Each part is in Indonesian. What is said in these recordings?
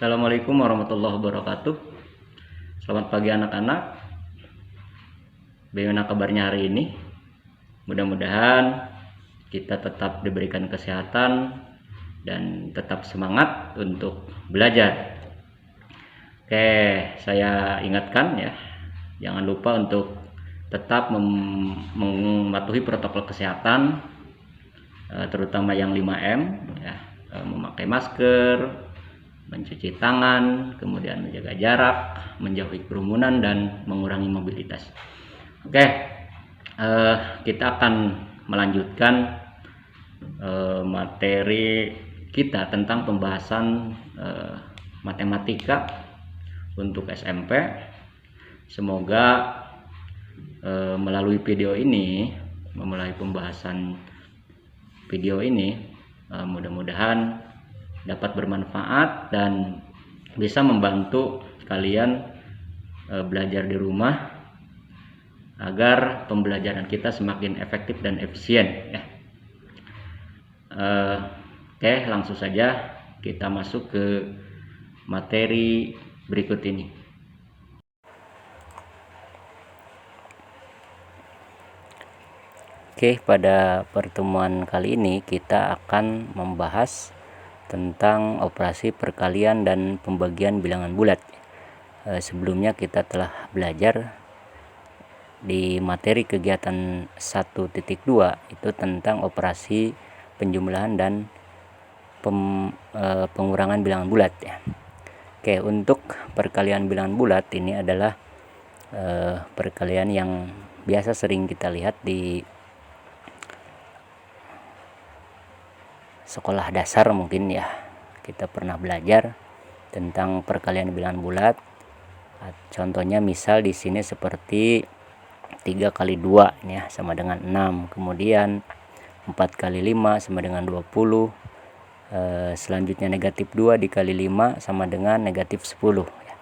Assalamualaikum warahmatullahi wabarakatuh. Selamat pagi anak-anak. Bagaimana kabarnya hari ini? Mudah-mudahan kita tetap diberikan kesehatan dan tetap semangat untuk belajar. Oke, saya ingatkan ya, jangan lupa untuk tetap mematuhi protokol kesehatan, terutama yang 5M ya, memakai masker, mencuci tangan, kemudian menjaga jarak, menjauhi kerumunan, dan mengurangi mobilitas. Oke, kita akan melanjutkan materi kita tentang pembahasan matematika untuk SMP. Semoga melalui video ini, memulai pembahasan video ini, mudah-mudahan dapat bermanfaat dan bisa membantu kalian belajar di rumah agar pembelajaran kita semakin efektif dan efisien ya. Oke, langsung saja kita masuk ke materi berikut ini. Oke, pada pertemuan kali ini kita akan membahas tentang operasi perkalian dan pembagian bilangan bulat. Sebelumnya kita telah belajar di materi kegiatan 1.2 itu tentang operasi penjumlahan dan pengurangan bilangan bulat ya. Oke, untuk perkalian bilangan bulat ini adalah perkalian yang biasa sering kita lihat di sekolah dasar mungkin ya. Kita pernah belajar tentang perkalian bilangan bulat. Contohnya misal di sini seperti 3 kali 2 ya sama dengan 6. Kemudian 4 kali 5 sama dengan 20. Selanjutnya negatif 2 dikali 5 sama dengan negatif 10 ya.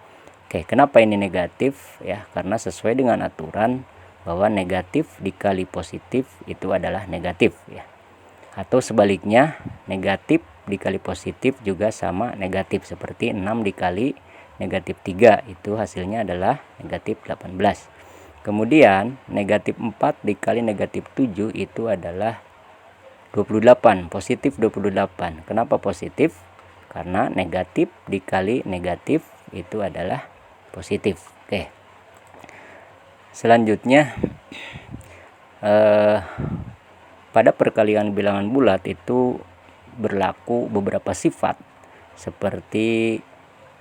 Oke, kenapa ini negatif ya? Karena sesuai dengan aturan bahwa negatif dikali positif itu adalah negatif ya. Atau sebaliknya, negatif dikali positif juga sama negatif, seperti 6 dikali negatif 3 itu hasilnya adalah negatif 18. Kemudian negatif 4 dikali negatif 7 itu adalah 28, positif 28. Kenapa positif? Karena negatif dikali negatif itu adalah positif. Oke. Selanjutnya pada perkalian bilangan bulat itu berlaku beberapa sifat, seperti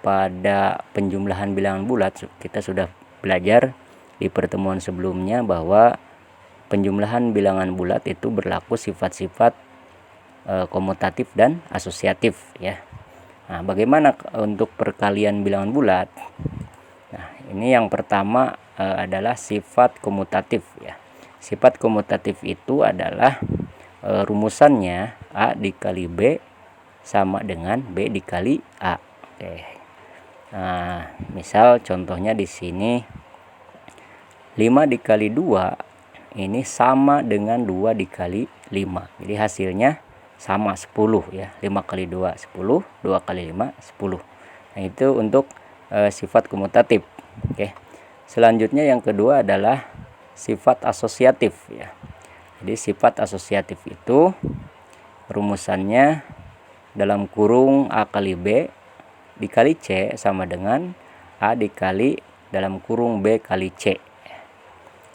pada penjumlahan bilangan bulat kita sudah belajar di pertemuan sebelumnya bahwa penjumlahan bilangan bulat itu berlaku sifat-sifat komutatif dan asosiatif ya. Nah, bagaimana untuk perkalian bilangan bulat? Nah, ini yang pertama adalah sifat komutatif ya. Sifat komutatif itu adalah rumusannya A dikali B sama dengan B dikali A. Oke. Nah, misal contohnya di sini 5 dikali 2 ini sama dengan 2 dikali 5. Jadi hasilnya sama 10 ya. 5 kali 2 10, 2 kali 5 10. Nah, itu untuk sifat komutatif. Oke. Selanjutnya yang kedua adalah sifat asosiatif ya. Jadi sifat asosiatif itu rumusannya dalam kurung A kali B dikali C sama dengan A dikali dalam kurung B kali C.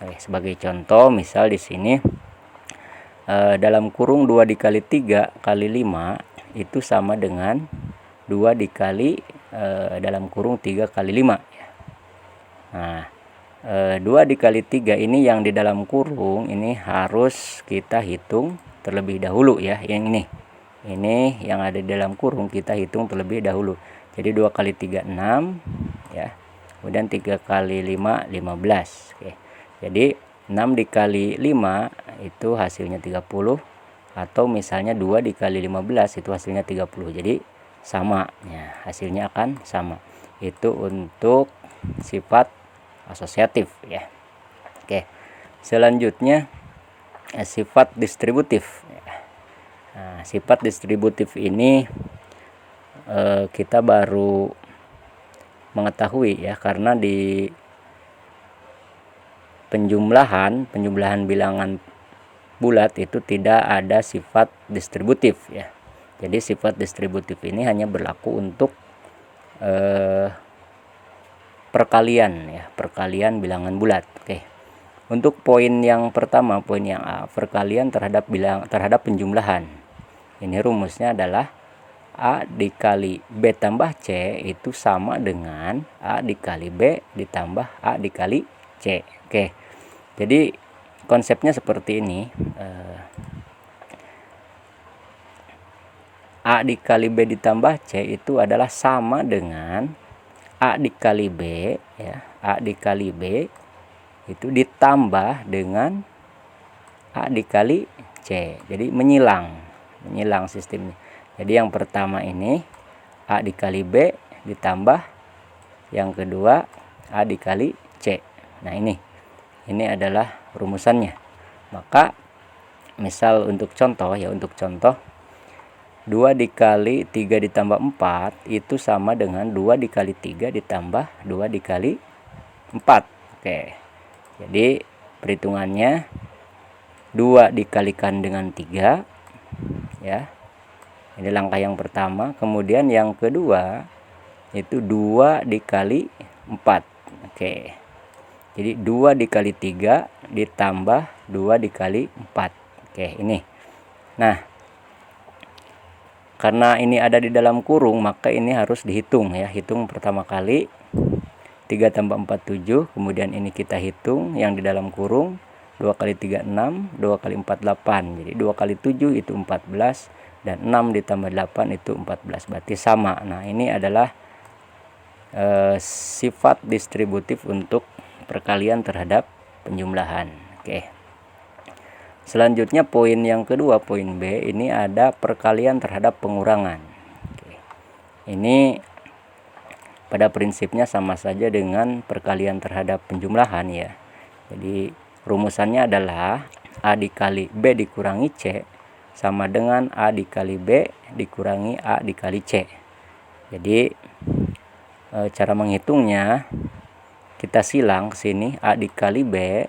Oke, sebagai contoh misal di sini dalam kurung 2 dikali 3 kali 5 itu sama dengan 2 dikali dalam kurung 3 kali 5 ya. Nah, 2 dikali 3 ini yang di dalam kurung ini harus kita hitung terlebih dahulu ya. Yang ini yang ada di dalam kurung kita hitung terlebih dahulu. Jadi 2 kali 3 6 ya. Kemudian 3 kali 5 15. Oke. Jadi 6 dikali 5 itu hasilnya 30, atau misalnya 2 dikali 15 itu hasilnya 30. Jadi sama ya, hasilnya akan sama. Itu untuk sifat asosiatif ya. Oke. Selanjutnya sifat distributif. Nah, sifat distributif ini kita baru mengetahui ya, karena di penjumlahan bilangan bulat itu tidak ada sifat distributif ya. Jadi sifat distributif ini hanya berlaku untuk perkalian ya, perkalian bilangan bulat. Oke. Untuk poin yang pertama, poin yang A, perkalian terhadap penjumlahan. Ini rumusnya adalah A dikali B tambah C itu sama dengan A dikali B ditambah A dikali C. Oke. Jadi konsepnya seperti ini. A dikali B ditambah C itu adalah sama dengan A dikali B ya. A dikali B itu ditambah dengan A dikali C. Jadi menyilang sistemnya. Jadi yang pertama ini A dikali B ditambah yang kedua A dikali C. Nah, ini adalah rumusannya. Maka misal untuk contoh 2 dikali 3 ditambah 4 itu sama dengan 2 dikali 3 ditambah 2 dikali 4. Oke. Jadi perhitungannya 2 dikalikan dengan 3 ya. Ini langkah yang pertama. Kemudian yang kedua itu 2 dikali 4. Oke. Jadi 2 dikali 3 ditambah 2 dikali 4. Oke, ini. Nah, karena ini ada di dalam kurung, maka ini harus dihitung ya. Hitung pertama kali 3 tambah 4 7, kemudian ini kita hitung yang di dalam kurung 2 kali 3 6, 2 kali 4 8. Jadi 2 kali 7 itu 14 dan 6 ditambah 8 itu 14. Berarti sama. Nah, ini adalah sifat distributif untuk perkalian terhadap penjumlahan. Oke. Selanjutnya poin yang kedua, poin B, ini ada perkalian terhadap pengurangan. Oke. Ini pada prinsipnya sama saja dengan perkalian terhadap penjumlahan ya. Jadi rumusannya adalah A dikali B dikurangi C sama dengan A dikali B dikurangi A dikali C. Jadi cara menghitungnya kita silang ke sini, A dikali B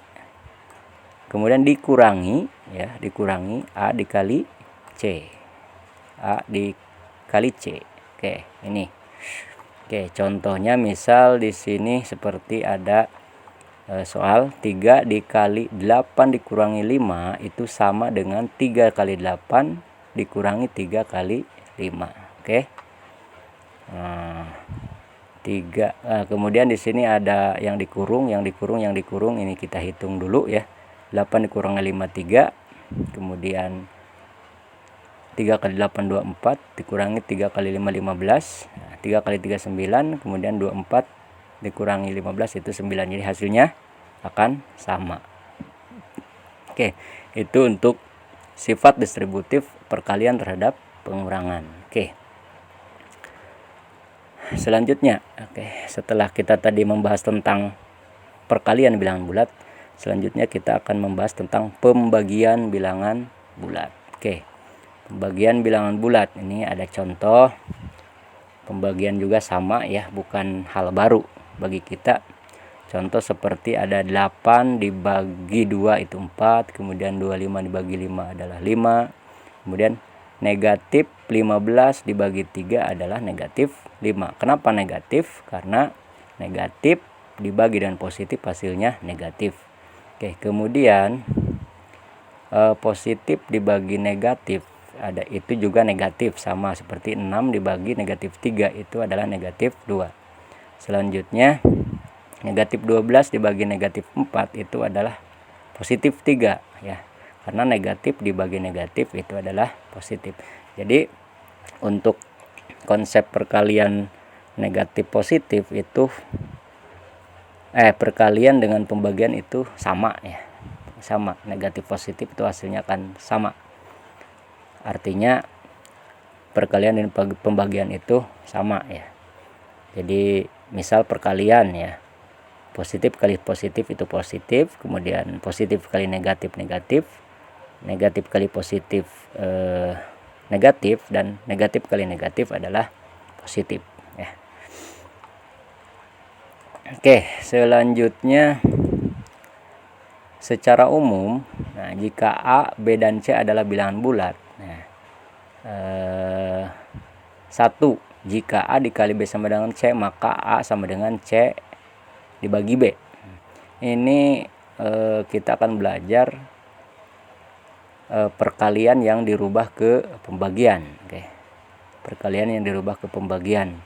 kemudian dikurangi A dikali C. A dikali C. Oke, ini. Oke, contohnya misal di sini seperti ada soal 3 dikali 8 dikurangi 5 itu sama dengan 3 kali 8 dikurangi 3 kali 5. Oke. Kemudian di sini ada yang dikurung ini kita hitung dulu ya. 8 dikurangi 5 3, kemudian 3 kali 8 24 dikurangi 3 kali 5 15. Nah, 3 kali 3 9, kemudian 24 dikurangi 15 itu 9. Jadi hasilnya akan sama. Oke, itu untuk sifat distributif perkalian terhadap pengurangan. Oke. Selanjutnya, setelah kita tadi membahas tentang perkalian bilangan bulat, selanjutnya kita akan membahas tentang pembagian bilangan bulat. Oke. Pembagian bilangan bulat ini ada contoh. Pembagian juga sama ya, bukan hal baru bagi kita. Contoh seperti ada 8 dibagi 2 itu 4, kemudian 25 dibagi 5 adalah 5. Kemudian negatif 15 dibagi 3 adalah negatif 5. Kenapa negatif? Karena negatif dibagi dengan positif hasilnya negatif. Oke, kemudian positif dibagi negatif ada itu juga negatif, sama seperti 6 dibagi negatif 3 itu adalah negatif 2. Selanjutnya negatif 12 dibagi negatif 4 itu adalah positif 3 ya. Karena negatif dibagi negatif itu adalah positif. Jadi untuk konsep perkalian negatif positif itu perkalian dengan pembagian itu sama ya. Sama, negatif positif itu hasilnya akan sama. Artinya perkalian dan pembagian itu sama ya. Jadi misal perkalian ya, positif kali positif itu positif, kemudian positif kali negatif negatif, negatif kali positif negatif, dan negatif kali negatif adalah positif ya. Oke, selanjutnya secara umum, nah jika A, B dan C adalah bilangan bulat, nah, 1. Jika A dikali B sama dengan C, maka A sama dengan C dibagi B. Ini kita akan belajar perkalian yang dirubah ke pembagian. Oke. Perkalian yang dirubah ke pembagian.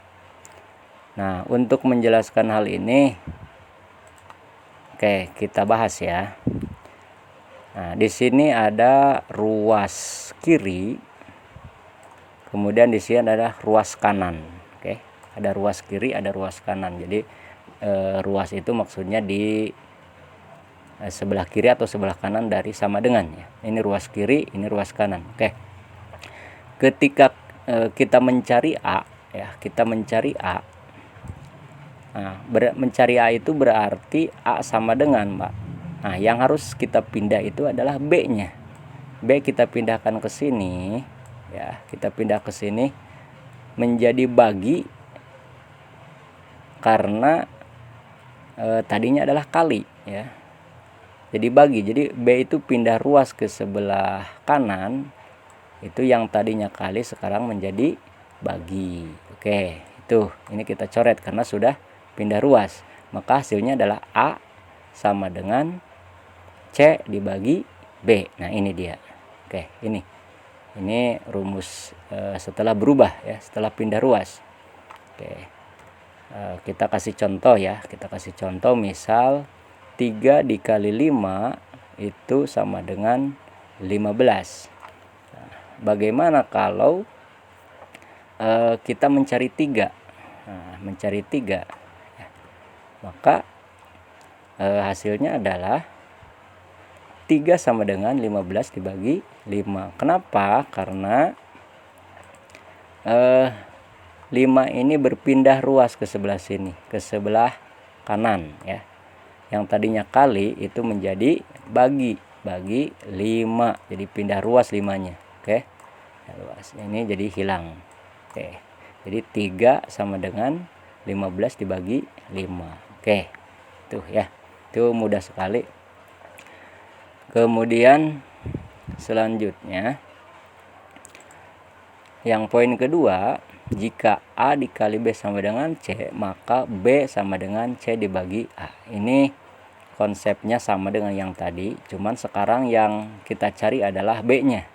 Nah, untuk menjelaskan hal ini, oke, kita bahas ya. Nah, di sini ada ruas kiri, kemudian di sini ada ruas kanan. Oke, ada ruas kiri, ada ruas kanan. Jadi ruas itu maksudnya di sebelah kiri atau sebelah kanan dari sama dengan ya. Ini ruas kiri, ini ruas kanan. Oke. Ketika kita mencari A ya, kita mencari A. Nah, mencari A itu berarti A sama dengan, Mbak. Nah, yang harus kita pindah itu adalah B-nya. B kita pindahkan ke sini ya, kita pindah ke sini menjadi bagi, karena tadinya adalah kali ya. Jadi bagi. Jadi B itu pindah ruas ke sebelah kanan. Itu yang tadinya kali sekarang menjadi bagi. Oke, itu ini kita coret karena sudah pindah ruas. Maka hasilnya adalah A sama dengan C dibagi B. Nah, ini dia. Oke, ini rumus setelah berubah ya, setelah pindah ruas. Oke. Kita kasih contoh ya. Kita kasih contoh, misal 3 dikali 5 itu sama dengan 15. Bagaimana kalau kita mencari 3? Nah, mencari 3 ya. Maka hasilnya adalah 3 sama dengan 15 dibagi 5. Kenapa? Karena 5 ini berpindah ruas ke sebelah sini, ke sebelah kanan ya. Yang tadinya kali itu menjadi bagi 5. Jadi pindah ruas 5-nya. Oke. Ruas ini jadi hilang. Oke. Jadi 3 sama dengan 15 dibagi 5. Oke. Tuh ya. Itu mudah sekali. Kemudian selanjutnya yang poin kedua, jika A dikali B sama dengan C, maka B sama dengan C dibagi A. Ini konsepnya sama dengan yang tadi, cuman sekarang yang kita cari adalah B-nya.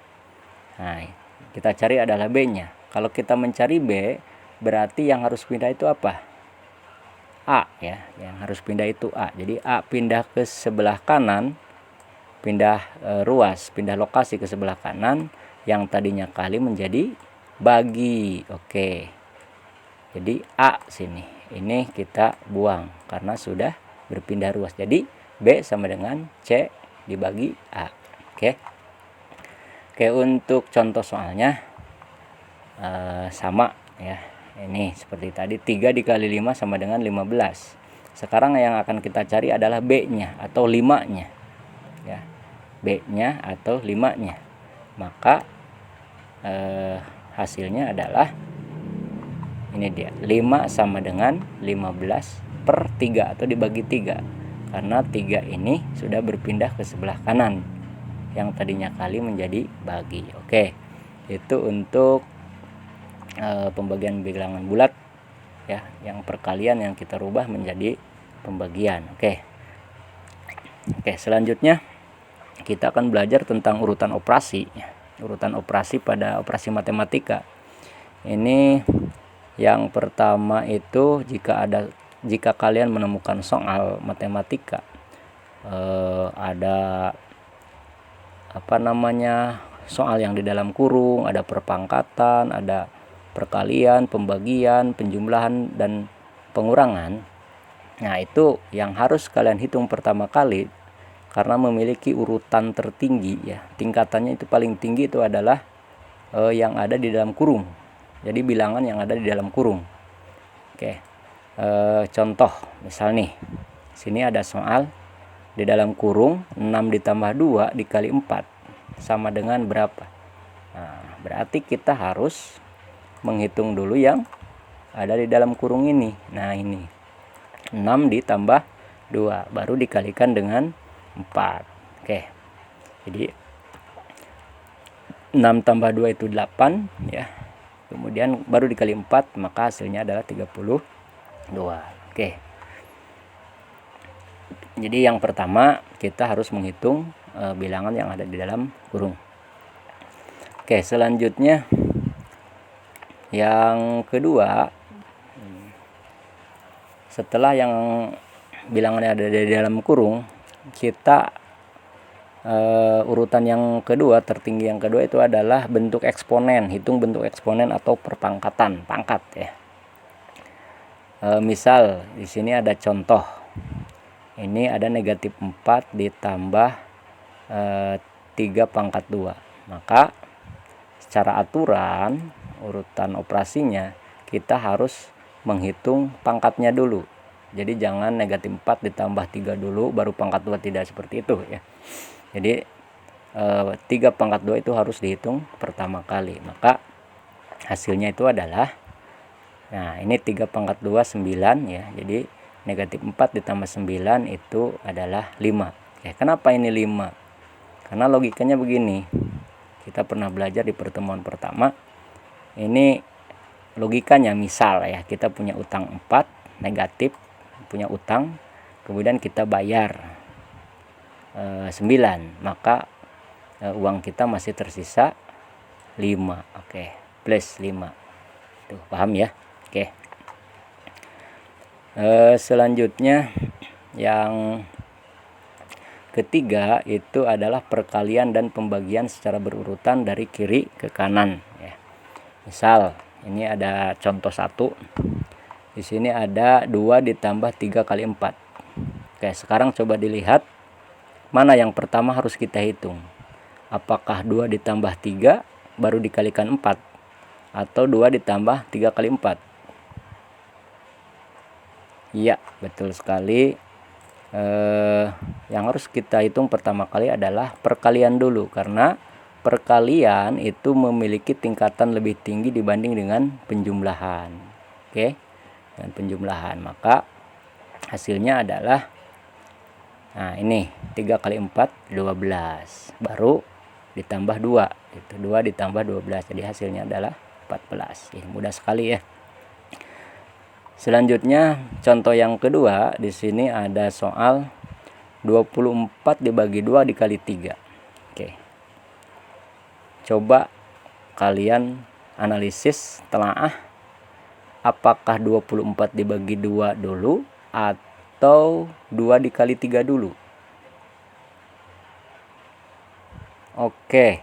Nah, kita cari adalah B-nya. Kalau kita mencari B, berarti yang harus pindah itu apa? A ya, yang harus pindah itu A. Jadi A pindah ke sebelah kanan, pindah ruas, pindah lokasi ke sebelah kanan, yang tadinya kali menjadi bagi. Oke. Jadi A sini, ini kita buang karena sudah berpindah ruas. Jadi B sama dengan C dibagi A. Oke. Oke, untuk contoh soalnya sama ya. Ini seperti tadi, 3 dikali 5 sama dengan 15. Sekarang yang akan kita cari adalah B-nya atau 5-nya. Ya. B-nya atau 5-nya. Maka hasilnya adalah ini dia, 5 sama dengan 15/3 atau dibagi 3. Karena 3 ini sudah berpindah ke sebelah kanan, yang tadinya kali menjadi bagi. Oke. Itu untuk pembagian bilangan bulat ya, yang perkalian yang kita rubah menjadi pembagian. Oke, selanjutnya kita akan belajar tentang urutan operasi. Urutan operasi pada operasi matematika. Ini yang pertama itu, jika kalian menemukan soal matematika ada soal yang di dalam kurung, ada perpangkatan, ada perkalian, pembagian, penjumlahan, dan pengurangan. Nah, itu yang harus kalian hitung pertama kali, karena memiliki urutan tertinggi ya. Tingkatannya itu paling tinggi itu adalah yang ada di dalam kurung. Jadi bilangan yang ada di dalam kurung. Oke. Contoh, misal nih, sini ada soal di dalam kurung 6 ditambah 2 dikali 4 sama dengan berapa? Nah, berarti kita harus menghitung dulu yang ada di dalam kurung ini. Nah ini 6 ditambah 2 baru dikalikan dengan 4. Oke, jadi 6 tambah 2 itu 8 ya, kemudian baru dikali 4, maka hasilnya adalah 32. Oke, jadi yang pertama kita harus menghitung bilangan yang ada di dalam kurung. Oke, selanjutnya yang kedua, setelah yang bilangannya ada di dalam kurung, kita urutan yang kedua, tertinggi yang kedua itu adalah bentuk eksponen. Hitung bentuk eksponen atau perpangkatan, pangkat ya. Misal di sini ada contoh. Ini ada negatif 4 ditambah 3 pangkat 2. Maka secara aturan urutan operasinya kita harus menghitung pangkatnya dulu. Jadi jangan negatif 4 ditambah 3 dulu baru pangkat 2, tidak seperti itu ya. Jadi 3 pangkat 2 itu harus dihitung pertama kali. Maka hasilnya itu adalah, nah ini 3 pangkat 2 9 ya. Jadi negatif 4 ditambah 9 itu adalah 5. Ya, kenapa ini 5? Karena logikanya begini. Kita pernah belajar di pertemuan pertama. Ini logikanya misal ya, kita punya utang 4, negatif, punya utang, kemudian kita bayar 9, maka uang kita masih tersisa 5. Oke, plus 5. Tuh, paham ya? Oke. Selanjutnya yang ketiga itu adalah perkalian dan pembagian secara berurutan dari kiri ke kanan ya. Misal ini ada contoh 1. Di sini ada 2 ditambah 3 kali 4. Oke, sekarang coba dilihat mana yang pertama harus kita hitung. Apakah 2 ditambah 3 baru dikalikan 4 atau 2 ditambah 3 kali 4? Iya, betul sekali. Yang harus kita hitung pertama kali adalah perkalian dulu, karena perkalian itu memiliki tingkatan lebih tinggi dibanding dengan penjumlahan. Oke, dengan penjumlahan, maka hasilnya adalah, nah ini 3 kali 4 12 baru ditambah 2 itu 2 ditambah 12, jadi hasilnya adalah 14. Mudah sekali ya. Selanjutnya contoh yang kedua, di sini ada soal 24 dibagi 2 dikali 3. Oke, coba kalian analisis, telaah apakah 24 dibagi 2 dulu atau 2 dikali 3 dulu. Oke,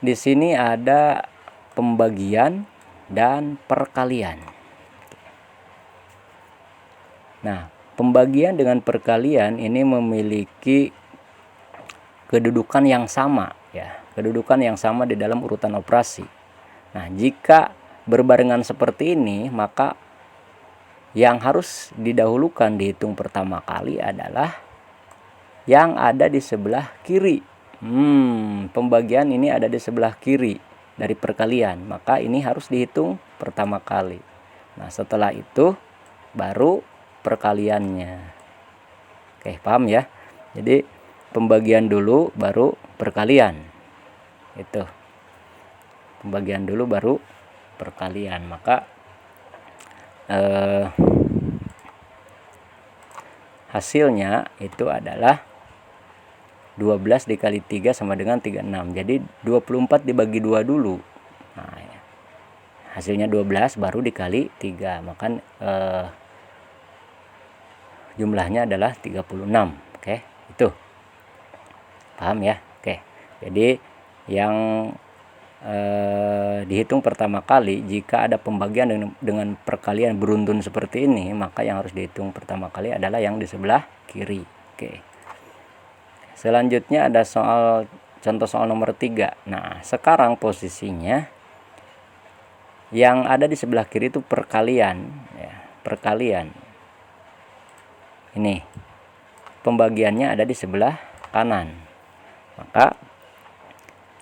di sini ada pembagian dan perkalian. Nah, pembagian dengan perkalian ini memiliki kedudukan yang sama ya, kedudukan yang sama di dalam urutan operasi. Nah, jika berbarengan seperti ini, maka yang harus didahulukan dihitung pertama kali adalah yang ada di sebelah kiri. Pembagian ini ada di sebelah kiri dari perkalian, maka ini harus dihitung pertama kali. Nah, setelah itu baru perkaliannya. Oke, paham ya? Jadi pembagian dulu baru perkalian. Itu. Pembagian dulu baru perkalian, maka hasilnya itu adalah 12 dikali 3 sama dengan 36. Jadi 24 dibagi 2 dulu. Nah, ya. Hasilnya 12 baru dikali 3. Maka jumlahnya adalah 36. Oke, itu. Paham ya? Oke. Jadi yang dihitung pertama kali, jika ada pembagian dengan perkalian beruntun seperti ini, maka yang harus dihitung pertama kali adalah yang di sebelah kiri. Oke. Selanjutnya ada contoh soal nomor 3. Nah, sekarang posisinya yang ada di sebelah kiri itu perkalian ya, perkalian. Ini pembagiannya ada di sebelah kanan. Maka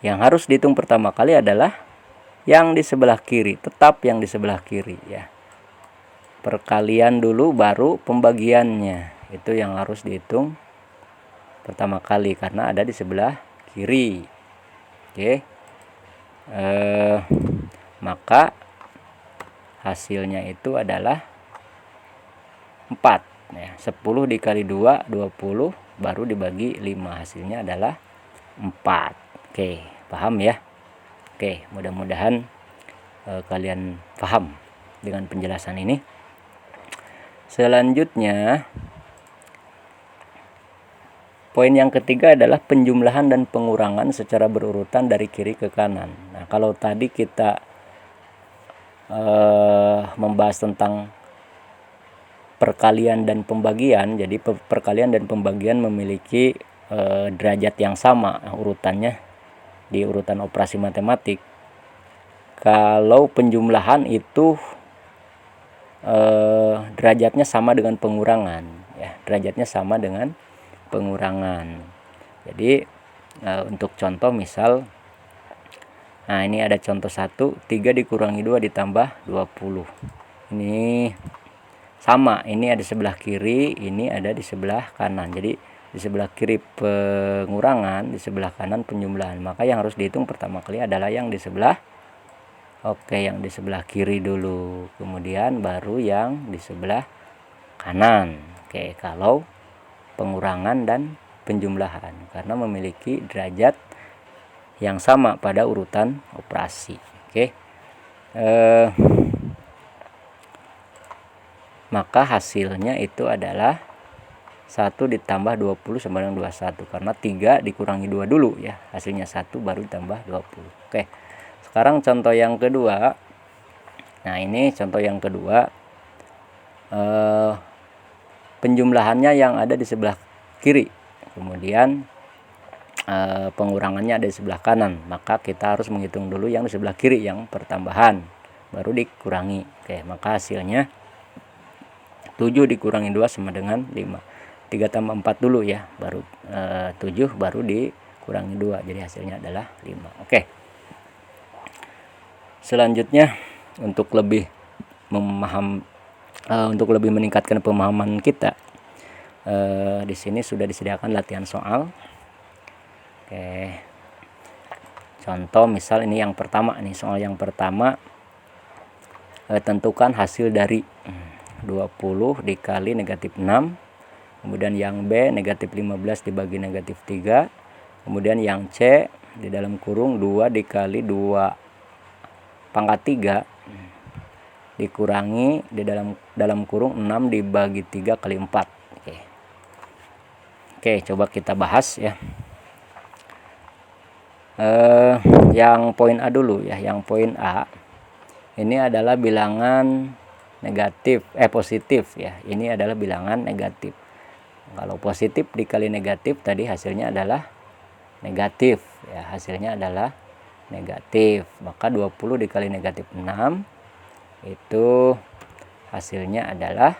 yang harus dihitung pertama kali adalah yang di sebelah kiri, tetap yang di sebelah kiri ya. Perkalian dulu baru pembagiannya, itu yang harus dihitung pertama kali karena ada di sebelah kiri. Oke. Maka hasilnya itu adalah 4 ya. 10 dikali 2 20, baru dibagi 5, hasilnya adalah 4. Oke, paham ya? Oke, mudah-mudahan kalian paham dengan penjelasan ini. Selanjutnya, poin yang ketiga adalah penjumlahan dan pengurangan secara berurutan dari kiri ke kanan. Nah, kalau tadi kita membahas tentang perkalian dan pembagian, jadi perkalian dan pembagian memiliki derajat yang sama urutannya di urutan operasi matematik. Kalau penjumlahan itu derajatnya sama dengan pengurangan ya, derajatnya sama dengan pengurangan. Jadi untuk contoh misal, nah ini ada contoh 1, 3 dikurangi 2 ditambah 20. Ini sama, ini ada sebelah kiri, ini ada di sebelah kanan. Jadi di sebelah kiri pengurangan, di sebelah kanan penjumlahan. Maka yang harus dihitung pertama kali adalah yang di sebelah yang di sebelah kiri dulu, kemudian baru yang di sebelah kanan. Oke, kalau pengurangan dan penjumlahan karena memiliki derajat yang sama pada urutan operasi. Oke. Maka hasilnya itu adalah 1 ditambah 20 sama dengan 21 karena 3 dikurangi 2 dulu ya, hasilnya 1 baru ditambah 20. Oke. Sekarang contoh yang kedua. Nah, ini contoh yang kedua. Penjumlahannya yang ada di sebelah kiri, kemudian pengurangannya ada di sebelah kanan. Maka kita harus menghitung dulu yang di sebelah kiri, yang pertambahan, baru dikurangi. Oke, maka hasilnya 7 dikurangi 2 sama dengan 5. 3 tambah 4 dulu ya, baru 7 baru dikurangi 2, jadi hasilnya adalah 5. Oke. Selanjutnya, untuk lebih meningkatkan pemahaman kita, di sini sudah disediakan latihan soal. Oke. Contoh misal ini yang pertama nih, soal yang pertama, tentukan hasil dari 20 dikali negatif 6. Kemudian yang B negatif 15 dibagi negatif 3. Kemudian yang C di dalam kurung 2 dikali 2 pangkat 3 dikurangi di dalam kurung 6 dibagi 3 kali 4. Oke, coba kita bahas ya. Yang poin A dulu ya. Yang poin A ini adalah bilangan positif ya. Ini adalah bilangan negatif. Kalau positif dikali negatif tadi hasilnya adalah negatif ya, hasilnya adalah negatif. Maka 20 dikali negatif 6 itu hasilnya adalah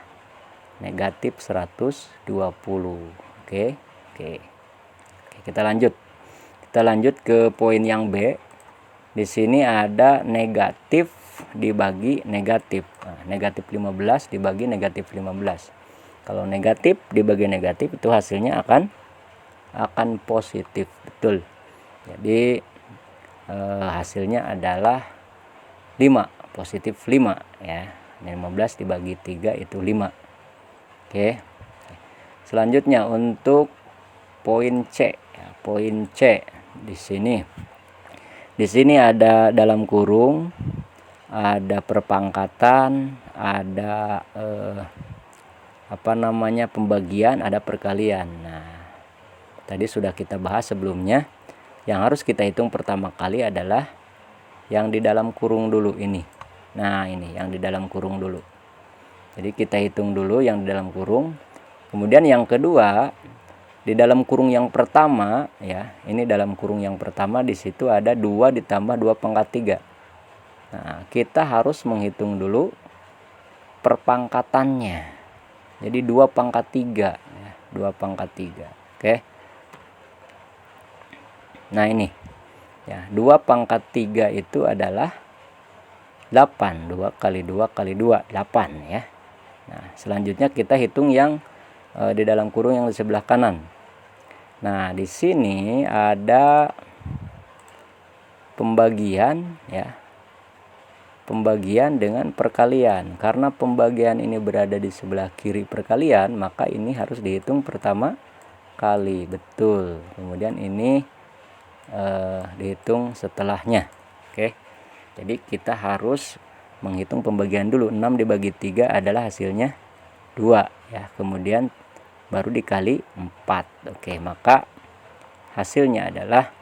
negatif 120. Oke, kita lanjut ke poin yang B. Di sini ada negatif dibagi negatif. Nah, negatif 15 dibagi negatif 15. Kalau negatif dibagi negatif itu hasilnya akan positif, betul. Jadi hasilnya adalah 5, positif 5 ya. 15 dibagi 3 itu 5. Oke. Selanjutnya untuk poin C ya, poin C di sini ada dalam kurung, ada perpangkatan, ada pembagian, ada perkalian. Nah, tadi sudah kita bahas sebelumnya. Yang harus kita hitung pertama kali adalah yang di dalam kurung dulu ini. Nah, ini yang di dalam kurung dulu. Jadi kita hitung dulu yang di dalam kurung. Kemudian yang kedua, di dalam kurung yang pertama ya, ini dalam kurung yang pertama di situ ada 2 ditambah 2 pangkat 3. Nah, kita harus menghitung dulu perpangkatannya. Jadi 2 pangkat 3 ya, 2 pangkat 3. Oke. Nah, ini ya, 2 pangkat 3 itu adalah 8. 2 kali 2 kali 2, 8 ya. Nah, selanjutnya kita hitung yang di dalam kurung yang di sebelah kanan. Nah, di sini ada pembagian ya. Pembagian dengan perkalian. Karena pembagian ini berada di sebelah kiri perkalian, maka ini harus dihitung pertama kali. Betul. Kemudian ini dihitung setelahnya. Oke. Jadi kita harus menghitung pembagian dulu. 6 dibagi 3 adalah hasilnya 2 ya. Kemudian baru dikali 4. Oke, maka hasilnya adalah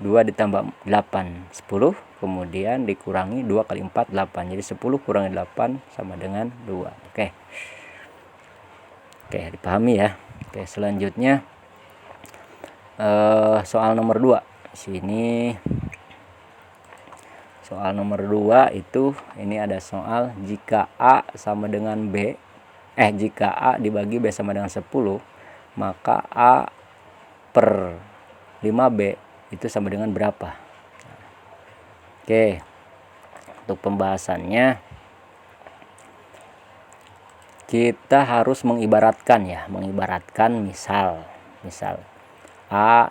2 ditambah 8, 10. Kemudian dikurangi 2 kali 4, 8. Jadi 10 kurangi 8 sama dengan 2. Oke. Oke, dipahami ya. Oke, selanjutnya soal nomor 2. Sini soal nomor 2 itu ini ada soal jika A sama dengan B, jika A dibagi B sama dengan 10, maka A per 5B itu sama dengan berapa? Oke, untuk pembahasannya kita harus mengibaratkan ya, mengibaratkan misal A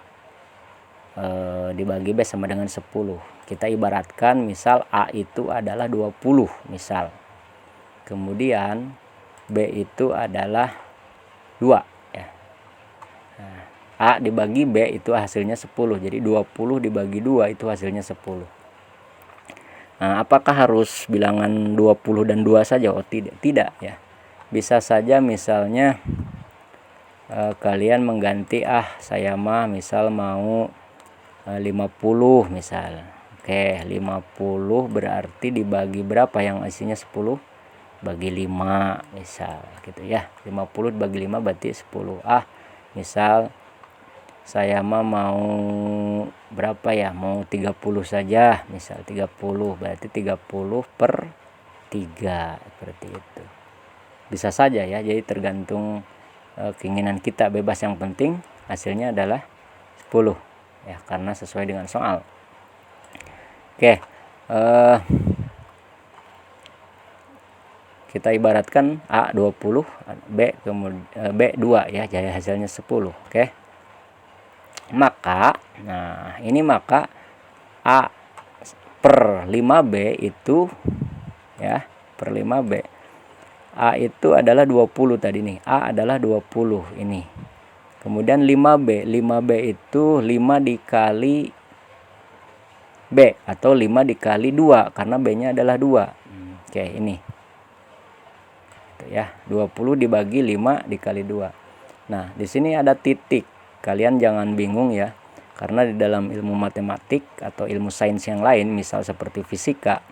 dibagi B sama dengan 10. Kita ibaratkan misal A itu adalah 20 misal. Kemudian B itu adalah 2 ya. Nah, A dibagi B itu hasilnya 10. Jadi 20 dibagi 2 itu hasilnya 10. Nah, apakah harus bilangan 20 dan 2 saja? Oh, tidak ya. Bisa saja misalnya kalian mengganti saya misal mau 50 misal. Oke, 50 berarti dibagi berapa yang isinya 10? Bagi 5 misal gitu ya. 50 dibagi 5 berarti 10. Misal saya mau berapa ya? Mau 30 saja. Misal 30 berarti 30 per 3 seperti itu. Bisa saja ya. Jadi tergantung keinginan kita, bebas, yang penting hasilnya adalah 10 ya, karena sesuai dengan soal. Oke, kita ibaratkan A 20, B 2 ya, jadi hasilnya 10. Oke. Maka maka A per 5B itu ya, per 5B. A itu adalah 20 tadi nih. A adalah 20 ini. Kemudian 5B. 5B itu 5 dikali B atau 5 dikali 2 karena B-nya adalah 2. Oke, ini. Itu ya, 20 dibagi 5 dikali 2. Nah, di sini ada titik. Kalian jangan bingung ya. Karena di dalam ilmu matematik atau ilmu sains yang lain, misal seperti fisika,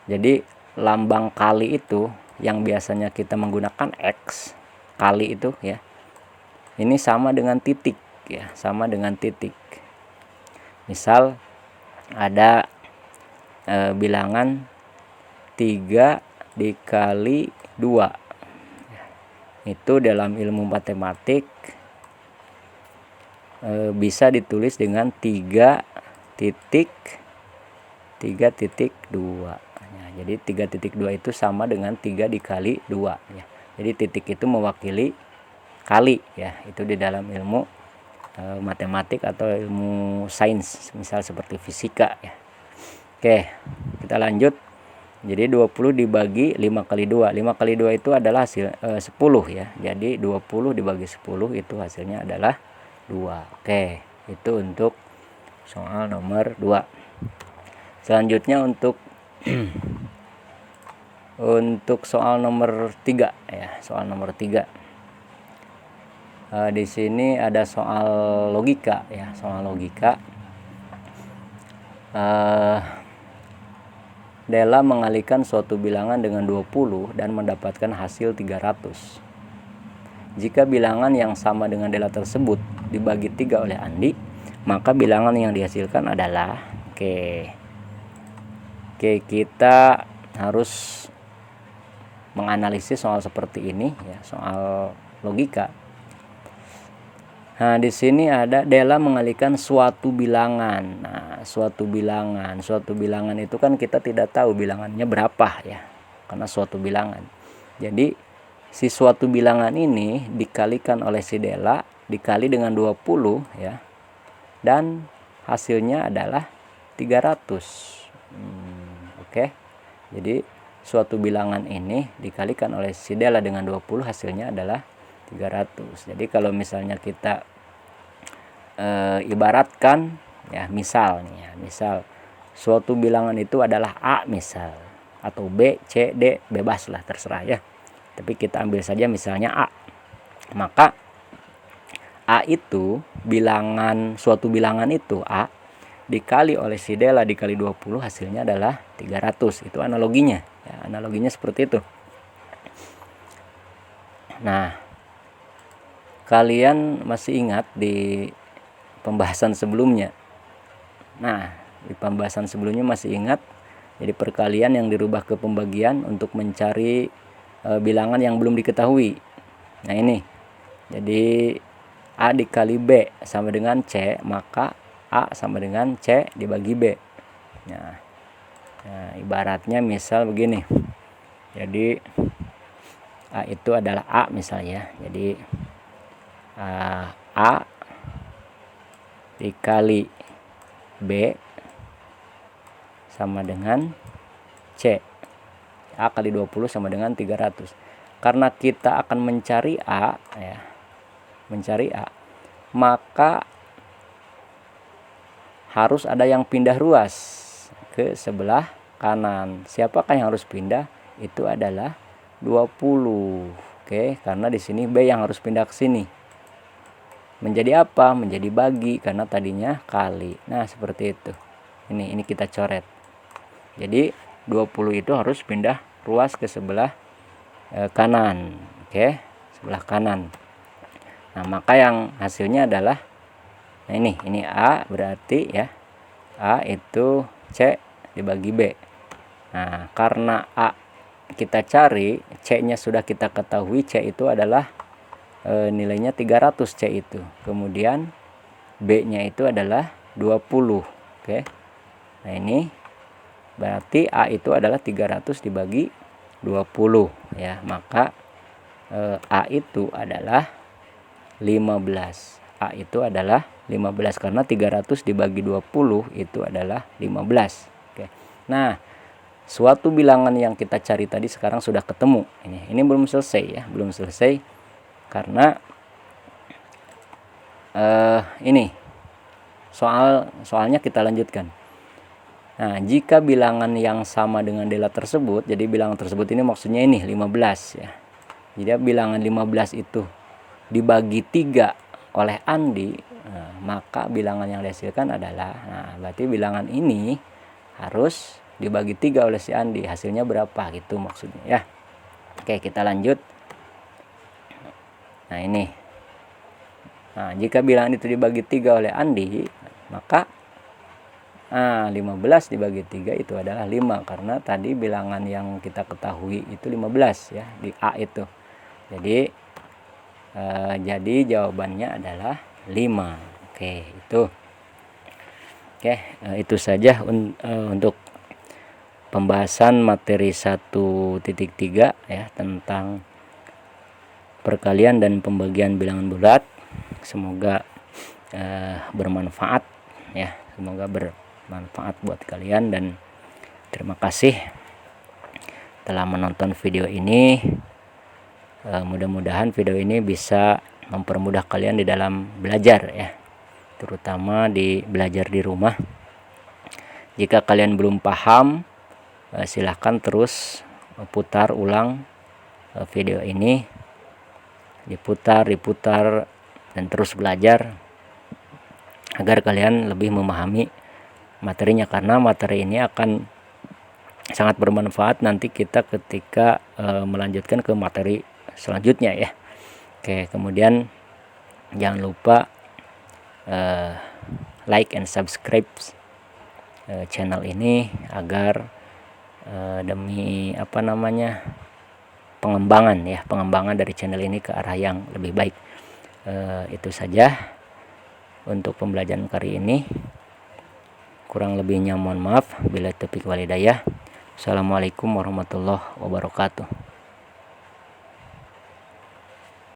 jadi lambang kali itu yang biasanya kita menggunakan X, kali itu ya. Ini sama dengan titik ya, sama dengan titik. Misal ada bilangan 3 dikali 2. Itu dalam ilmu matematik bisa ditulis dengan 3.2. Nah, jadi 3.2 itu sama dengan 3 dikali 2 ya. Jadi titik itu mewakili kali ya. Itu di dalam ilmu matematik atau ilmu sains, misal seperti fisika ya. Oke, kita lanjut. Jadi 20 dibagi 5 kali 2. 5 kali 2 itu adalah hasil 10 ya. Jadi 20 dibagi 10 itu hasilnya adalah 2. Oke, itu untuk soal nomor 2. Selanjutnya untuk untuk soal nomor 3 ya, soal nomor 3. Di sini ada soal logika ya, soal logika. Della mengalihkan suatu bilangan dengan 20 dan mendapatkan hasil 300. Jika bilangan yang sama dengan Della tersebut dibagi 3 oleh Andi, maka bilangan yang dihasilkan adalah Oke, kita harus menganalisis soal seperti ini ya, soal logika. Nah, di sini ada Della mengalihkan suatu bilangan. Nah, suatu bilangan itu kan kita tidak tahu bilangannya berapa ya, karena suatu bilangan. Jadi si suatu bilangan ini dikalikan oleh si Della dikali dengan 20 ya, dan hasilnya adalah 300. Oke. Jadi suatu bilangan ini dikalikan oleh si Della dengan 20 hasilnya adalah 300. Jadi kalau misalnya kita ibaratkan ya, misal suatu bilangan itu adalah A misal, atau B, C, D, bebas lah, terserah ya. Tapi kita ambil saja misalnya A. Maka A itu suatu bilangan itu A dikali oleh si Della dikali 20 hasilnya adalah 300. Itu analoginya ya, analoginya seperti itu. Nah, kalian masih ingat di pembahasan sebelumnya? Nah, di pembahasan sebelumnya masih ingat, jadi perkalian yang dirubah ke pembagian untuk mencari bilangan yang belum diketahui. Nah, ini jadi A dikali B sama dengan C, maka A sama dengan C dibagi B. Nah, ibaratnya misal begini. Jadi A itu adalah A misalnya. Jadi A dikali B sama dengan C. A kali 20 sama dengan 300. Karena kita akan mencari A ya, maka harus ada yang pindah ruas ke sebelah kanan. Siapakah yang harus pindah? Itu adalah 20. Oke, karena di sini B yang harus pindah ke sini. Menjadi apa? Menjadi bagi, karena tadinya kali. Nah, seperti itu. Ini kita coret. Jadi 20 itu harus pindah ruas ke sebelah kanan. Oke, sebelah kanan. Nah, maka yang hasilnya adalah, nah ini A, berarti ya A itu C dibagi B. Nah, karena A kita cari, C-nya sudah kita ketahui, C itu adalah nilainya 300 C itu. Kemudian B-nya itu adalah 20. Oke. Nah, ini berarti A itu adalah 300 dibagi 20 ya. Maka A itu adalah 15. A itu adalah 15 karena 300 dibagi 20 itu adalah 15. Oke. Nah, suatu bilangan yang kita cari tadi sekarang sudah ketemu. Ini belum selesai ya, belum selesai karena ini soalnya kita lanjutkan. Nah, jika bilangan yang sama dengan Della tersebut, jadi bilangan tersebut ini maksudnya ini 15 ya. Jadi bilangan 15 itu dibagi 3 oleh Andi, maka bilangan yang dihasilkan adalah, berarti bilangan ini harus dibagi 3 oleh si Andi, hasilnya berapa gitu maksudnya ya. Oke, kita lanjut. Nah, ini. Nah, jika bilangan itu dibagi 3 oleh Andi, maka 15 dibagi 3 itu adalah 5, karena tadi bilangan yang kita ketahui itu 15 ya, di A itu. Jadi jawabannya adalah 5. Oke, itu. Oke, itu saja untuk pembahasan materi 1.3 ya, tentang perkalian dan pembagian bilangan bulat. Semoga bermanfaat ya, semoga bermanfaat buat kalian, dan terima kasih telah menonton video ini. Mudah-mudahan video ini bisa mempermudah kalian di dalam belajar ya, terutama di belajar di rumah. Jika kalian belum paham, silahkan terus putar ulang video ini, diputar dan terus belajar agar kalian lebih memahami materinya, karena materi ini akan sangat bermanfaat nanti kita ketika melanjutkan ke materi selanjutnya ya. Oke, kemudian jangan lupa like and subscribe channel ini agar demi pengembangan dari channel ini ke arah yang lebih baik. Itu saja untuk pembelajaran kali ini. Kurang lebihnya mohon maaf. Bila taufiq wal hidayah. Assalamualaikum warahmatullahi wabarakatuh.